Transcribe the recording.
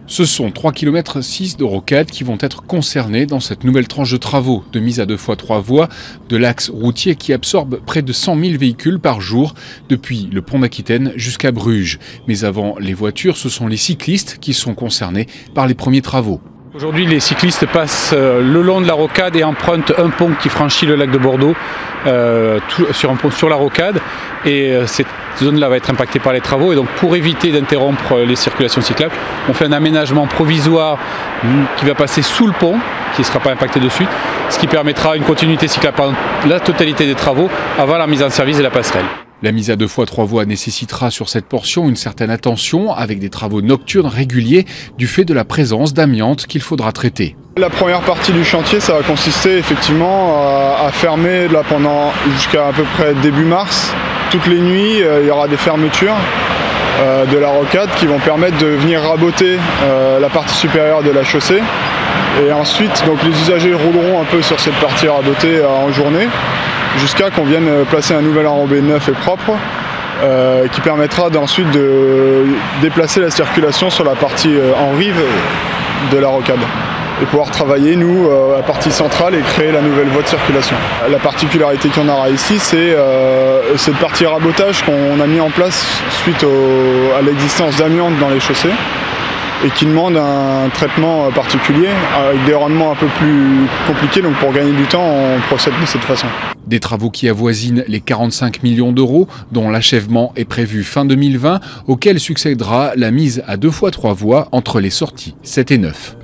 Ce sont 3,6 km de rocade qui vont être concernés dans cette nouvelle tranche de travaux de mise à 2 fois 3 voies de l'axe routier qui absorbe près de 100 000 véhicules par jour depuis le pont d'Aquitaine jusqu'à Bruges. Mais avant les voitures, ce sont les cyclistes qui sont concernés par les premiers travaux. Aujourd'hui, les cyclistes passent le long de la rocade et empruntent un pont qui franchit le lac de Bordeaux sur la rocade. Et cette zone-là va être impactée par les travaux. Et donc, pour éviter d'interrompre les circulations cyclables, on fait un aménagement provisoire qui va passer sous le pont, qui ne sera pas impacté de suite, ce qui permettra une continuité cyclable pendant la totalité des travaux avant la mise en service de la passerelle. La mise à 2 fois 3 voies nécessitera sur cette portion une certaine attention avec des travaux nocturnes réguliers du fait de la présence d'amiante qu'il faudra traiter. La première partie du chantier, ça va consister effectivement à fermer là pendant jusqu'à peu près début mars. Toutes les nuits, il y aura des fermetures de la rocade qui vont permettre de venir raboter la partie supérieure de la chaussée. Et ensuite, donc, les usagers rouleront un peu sur cette partie rabotée en journée, jusqu'à qu'on vienne placer un nouvel enrobé neuf et propre qui permettra ensuite de déplacer la circulation sur la partie en rive de la rocade et pouvoir travailler, nous, à la partie centrale et créer la nouvelle voie de circulation. La particularité qu'on aura ici, c'est cette partie rabotage qu'on a mis en place suite à l'existence d'amiante dans les chaussées et qui demande un traitement particulier avec des rendements un peu plus compliqués. Donc pour gagner du temps, on procède de cette façon. Des travaux qui avoisinent les 45 millions d'euros, dont l'achèvement est prévu fin 2020, auquel succédera la mise à 2 fois 3 voies entre les sorties 7 et 9.